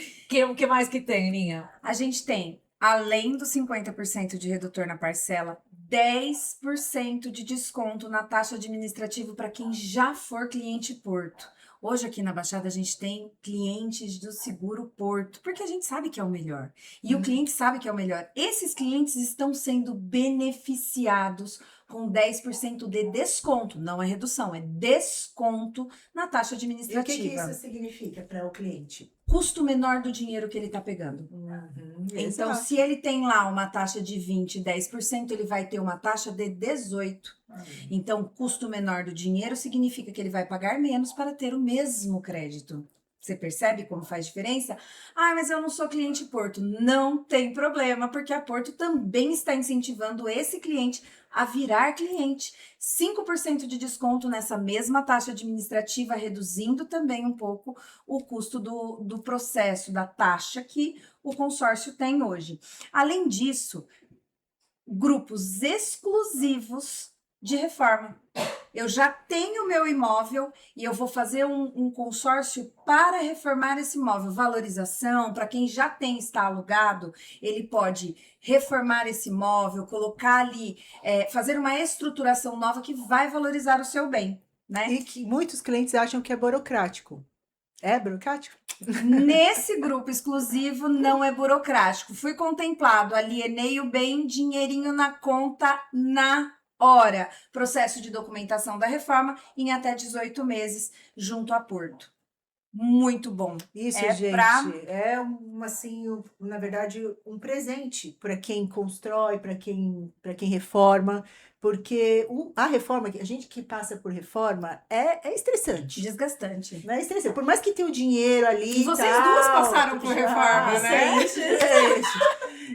O que mais que tem, Aninha? A gente tem, além dos 50% de redutor na parcela, 10% de desconto na taxa administrativa para quem já for cliente Porto. Hoje aqui na Baixada a gente tem clientes do Seguro Porto, porque a gente sabe que é o melhor. E o cliente sabe que é o melhor. Esses clientes estão sendo beneficiados com 10% de desconto. Não é redução, é desconto na taxa E o que administrativa. isso significa para o cliente? Custo menor do dinheiro que ele está pegando. Então, se ele tem lá uma taxa de 20, 10%, ele vai ter uma taxa de 18%. Então, custo menor do dinheiro significa que ele vai pagar menos para ter o mesmo crédito. Você percebe como faz diferença? Ah, mas eu não sou cliente Porto. Não tem problema, porque a Porto também está incentivando esse cliente a virar cliente. 5% de desconto nessa mesma taxa administrativa, reduzindo também um pouco o custo do processo, da taxa que o consórcio tem hoje. Além disso, grupos exclusivos de reforma. Eu já tenho meu imóvel e eu vou fazer um consórcio para reformar esse imóvel. Valorização, para quem já tem, está alugado, ele pode reformar esse imóvel, colocar ali, fazer uma estruturação nova que vai valorizar o seu bem, né? E que muitos clientes acham que é burocrático. É burocrático? Nesse grupo exclusivo não é burocrático. Fui contemplado, alienei o bem, dinheirinho na conta na hora. Processo de documentação da reforma em até 18 meses junto a Porto. Muito bom. Isso, É gente, pra- é na verdade, um presente para quem constrói, para quem reforma, porque a reforma, a gente que passa por reforma, é estressante. Desgastante. Não é estressante. Por mais que tenha o dinheiro ali. E vocês tal, duas passaram por reforma, né?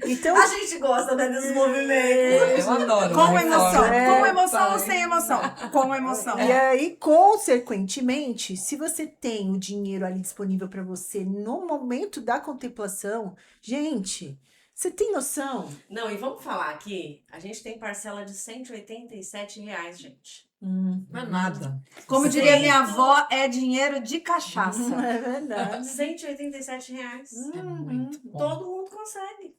Então, A gente gosta, né, desses movimentos. Eu adoro. Com uma emoção. reforma. Com emoção ou Pai. sem emoção? Com emoção. E aí, consequentemente, se você tem o dinheiro ali disponível para você no momento da contemplação, gente, você tem noção? Não, e vamos falar aqui, a gente tem parcela de R$ 187, gente. Não é nada. Como diria minha avó, é dinheiro de cachaça. É verdade. R$ 187. É muito bom. Todo mundo consegue.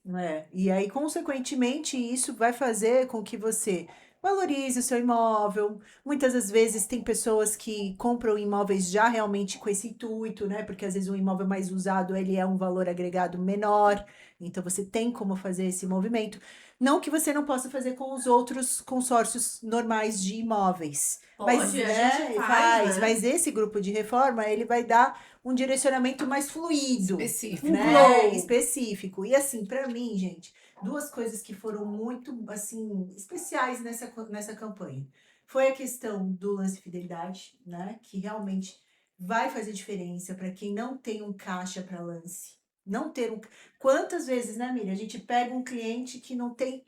E aí, consequentemente, isso vai fazer com que você valorize o seu imóvel. Muitas das vezes tem pessoas que compram imóveis já realmente com esse intuito, né? Porque às vezes um imóvel mais usado, ele é um valor agregado menor. Então, você tem como fazer esse movimento. Não que você não possa fazer com os outros consórcios normais de imóveis. Pode, Mas, a né, gente faz, né? mas esse grupo de reforma, ele vai dar um direcionamento mais fluido, Específico. né? Flow. Específico. E assim, para mim, gente, duas coisas que foram muito, assim, especiais nessa campanha. Foi a questão do lance fidelidade, né? Que realmente vai fazer diferença para quem não tem um caixa para lance. Não ter um... Quantas vezes, né, Miriam? A gente pega um cliente que não tem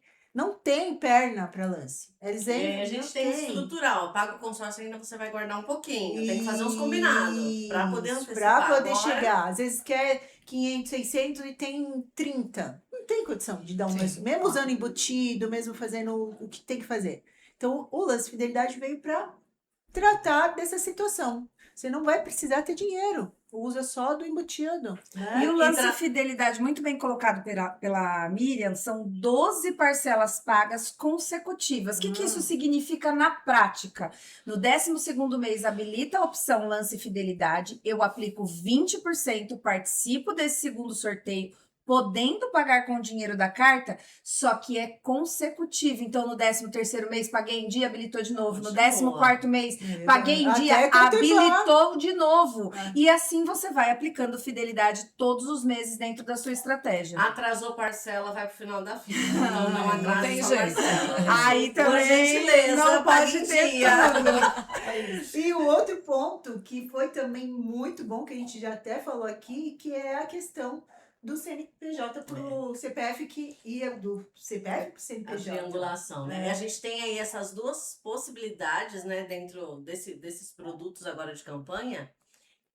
perna para lance. Eles A gente tem estrutural. Paga o consórcio ainda, você vai guardar um pouquinho. Tem que fazer uns combinados para poder Isso, antecipar. pra poder Agora, chegar. Às vezes quer 500, 600 e tem 30. Não tem condição de dar um Sim, lance. Mesmo claro. usando embutido, mesmo fazendo o que tem que fazer. Então, o lance fidelidade veio para tratar dessa situação. Você não vai precisar ter dinheiro. Usa só do embutido, né? E o lance de fidelidade, muito bem colocado pela Miriam, são 12 parcelas pagas consecutivas. O que isso significa na prática? No 12º mês, habilita a opção lance fidelidade, eu aplico 20%, participo desse segundo sorteio, podendo pagar com o dinheiro da carta, só que é consecutivo. Então, no 13º mês, paguei em dia, habilitou de novo. No 14º mês, paguei em dia, Até contemplar. habilitou de novo. É. E assim você vai aplicando fidelidade todos os meses dentro da sua estratégia. atrasou parcela, vai pro final da fila. Não, não Não atrasa tem essa jeito. parcela. Aí Por também gentileza, não pague pode em ter dia. tudo. E o outro ponto que foi também muito bom, que a gente já até falou aqui, que é a questão do CNPJ pro CPF, que ia do CPF pro A CNPJ. triangulação, né? É. E a gente tem aí essas duas possibilidades, né, dentro desses produtos agora de campanha,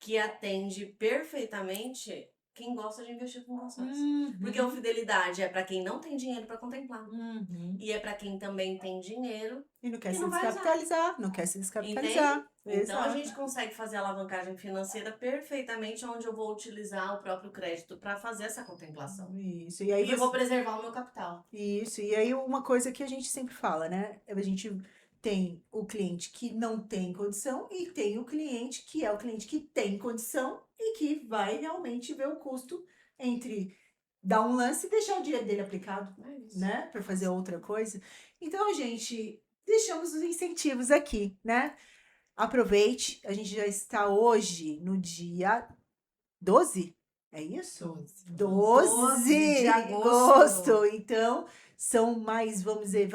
que atende perfeitamente quem gosta de investir com consórcio. Porque o fidelidade é para quem não tem dinheiro para contemplar. Uhum. E é para quem também tem dinheiro. E não quer E se não vai usar. descapitalizar, não quer se descapitalizar. Então a Exato. gente consegue fazer a alavancagem financeira perfeitamente, onde eu vou utilizar o próprio crédito para fazer essa contemplação. Isso, e aí E eu vou preservar o meu capital. Isso, e aí uma coisa que a gente sempre fala, né? A gente tem o cliente que não tem condição e tem o cliente que é o cliente que tem condição e que vai realmente ver o custo entre dar um lance e deixar o dinheiro dele aplicado, É isso. né? Para fazer outra coisa. Então, gente, deixamos os incentivos aqui, né? Aproveite, a gente já está hoje no dia 12, é isso? 12 de agosto. Então, são mais, vamos dizer,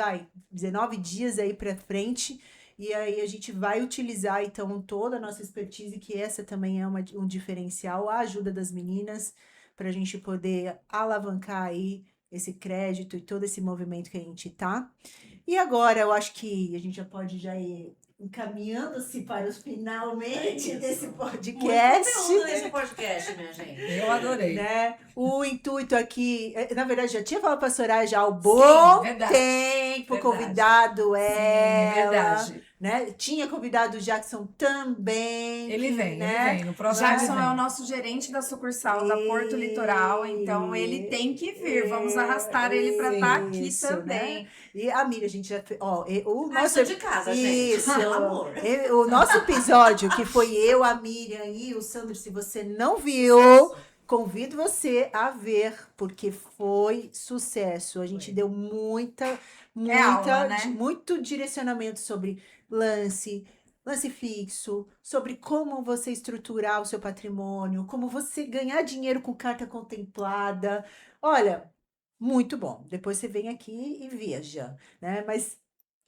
19 dias aí para frente. E aí a gente vai utilizar, então, toda a nossa expertise, que essa também é um diferencial, a ajuda das meninas, para a gente poder alavancar aí esse crédito e todo esse movimento que a gente tá. E agora, eu acho que a gente já pode ir encaminhando-se para os finalmente isso. desse Muito podcast. conteúdo nesse podcast, minha gente. Eu adorei. Né? O intuito aqui, na verdade, já tinha falado para a Soraya já há um bom verdade. tempo, Verdade. convidado Sim, ela, verdade. né? Tinha convidado o Jackson também. Ele que, vem, né? ele vem. No próximo Jackson ele é o vem. nosso gerente da sucursal da Porto Litoral, então ele tem que vir. Vamos arrastar ele para estar aqui Isso, também. né? E a Miriam, a gente já fez, ó, o Ah, eu nosso sou de casa, gente. isso, Pelo amor. O nosso episódio que foi eu, a Miriam e o Sandro, se você não viu, convido você a ver, porque foi sucesso. A gente Foi. deu muita, aula, né? muito direcionamento sobre lance fixo, sobre como você estruturar o seu patrimônio, como você ganhar dinheiro com carta contemplada. Olha, muito bom. Depois você vem aqui e veja, né? Mas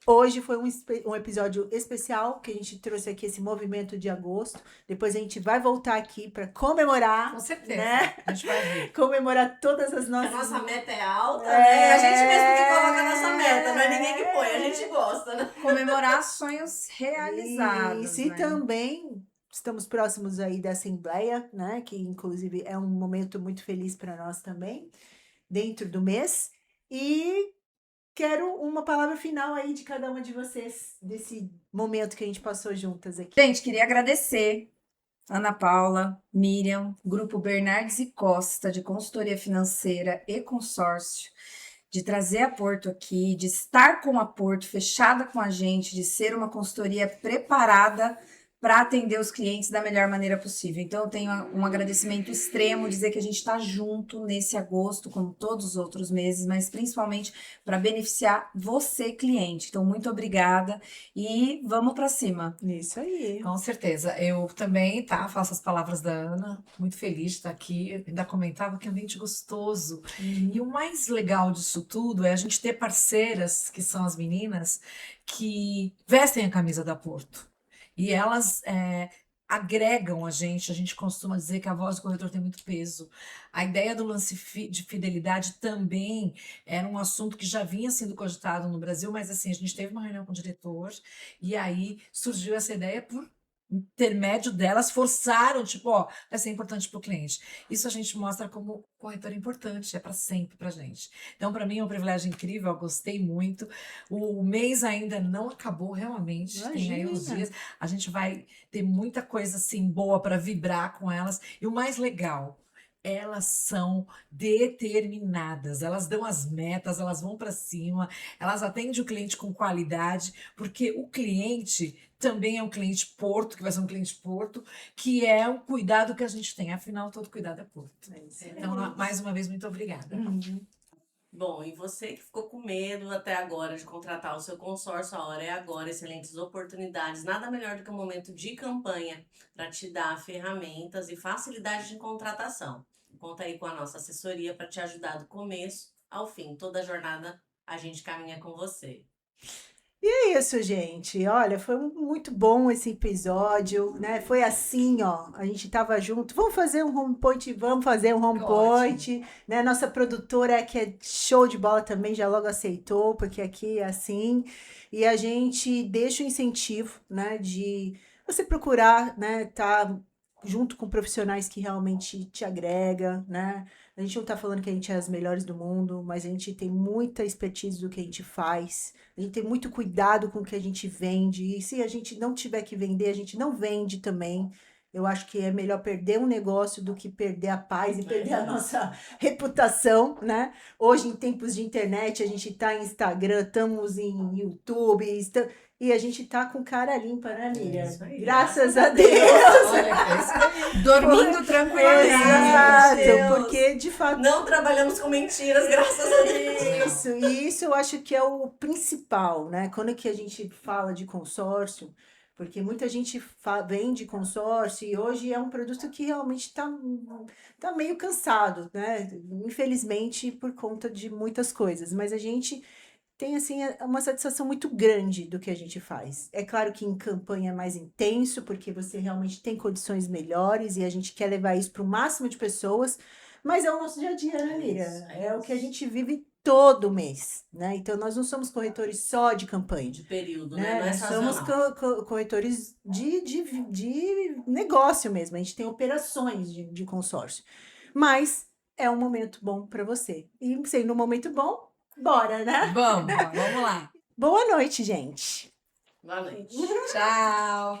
hoje foi um episódio especial que a gente trouxe aqui esse movimento de agosto. Depois a gente vai voltar aqui para comemorar, Com certeza. né? A gente vai ver. Comemorar todas as A nossas. nossa meta é alta, É. né? A gente mesmo que coloca a nossa meta, não é ninguém que põe, a gente gosta, né? Comemorar sonhos realizados. Isso, e né? também estamos próximos aí da Assembleia, né? Que inclusive é um momento muito feliz para nós também, dentro do mês. E quero uma palavra final aí de cada uma de vocês, desse momento que a gente passou juntas aqui. Gente, queria agradecer Ana Paula, Miriam, Grupo Bernardes e Costa, de consultoria financeira e consórcio, de trazer a Porto aqui, de estar com a Porto fechada com a gente, de ser uma consultoria preparada para atender os clientes da melhor maneira possível. Então, eu tenho um agradecimento extremo, dizer que a gente está junto nesse agosto, como todos os outros meses, mas principalmente para beneficiar você, cliente. Então, muito obrigada e vamos para cima. Isso aí. Com certeza. Eu também, tá? Faço as palavras da Ana. Muito feliz de estar aqui. Eu ainda comentava que é um ambiente gostoso. E o mais legal disso tudo é a gente ter parceiras, que são as meninas, que vestem a camisa da Porto. E elas agregam a gente costuma dizer que a voz do corretor tem muito peso. A ideia do lance de fidelidade também era um assunto que já vinha sendo cogitado no Brasil, mas assim, a gente teve uma reunião com o diretor e aí surgiu essa ideia por intermédio delas, forçaram, tipo, ó, vai ser importante para o cliente. Isso a gente mostra como corretor importante, é para sempre para gente. Então, para mim é um privilégio incrível, eu gostei muito. O mês ainda não acabou realmente, tem aí uns Imagina. dias. A gente vai ter muita coisa assim boa para vibrar com elas. E o mais legal, elas são determinadas, elas dão as metas, elas vão para cima, elas atendem o cliente com qualidade, porque o cliente também é um cliente Porto, que vai ser um cliente Porto, que é o cuidado que a gente tem. Afinal, todo cuidado é Porto. Então, mais uma vez, muito obrigada. Bom, e você que ficou com medo até agora de contratar o seu consórcio, a hora é agora, excelentes oportunidades. Nada melhor do que um momento de campanha para te dar ferramentas e facilidade de contratação. Conta aí com a nossa assessoria para te ajudar do começo ao fim. Toda a jornada a gente caminha com você. E é isso, gente. Olha, foi muito bom esse episódio, né? Foi assim, ó. A gente tava junto. Vamos fazer um home point, vamos fazer um home point, né? Nossa produtora, que é show de bola também, já logo aceitou, porque aqui é assim. E a gente deixa o incentivo, né? De você procurar, né? Tá junto com profissionais que realmente te agrega, né? A gente não tá falando que a gente é as melhores do mundo, mas a gente tem muita expertise do que a gente faz. A gente tem muito cuidado com o que a gente vende. E se a gente não tiver que vender, a gente não vende também. Eu acho que é melhor perder um negócio do que perder a paz e perder a nossa reputação, né? Hoje, em tempos de internet, a gente tá em Instagram, estamos em YouTube, e a gente tá com cara limpa, né, Miriam? Isso aí, Graças a Deus! Olha, que é isso aí. Dormindo tranquilamente. Exato, Deus. porque de fato. Não trabalhamos com mentiras, graças a Deus. Isso eu acho que é o principal, né? Quando que a gente fala de consórcio, porque muita gente vende consórcio e hoje é um produto que realmente tá meio cansado, né? Infelizmente, por conta de muitas coisas, mas a gente tem, assim, uma satisfação muito grande do que a gente faz. É claro que em campanha é mais intenso, porque você realmente tem condições melhores e a gente quer levar isso para o máximo de pessoas, mas é o nosso dia a dia, né, Miriam? É o que a gente vive todo mês, né? Então, nós não somos corretores só de campanha, De período, né? né? Não é Nós somos sazonal. corretores de negócio mesmo. A gente tem operações de consórcio. Mas é um momento bom para você. E sendo um momento bom, bora, né? Vamos lá. Boa noite, gente. Boa noite. Tchau.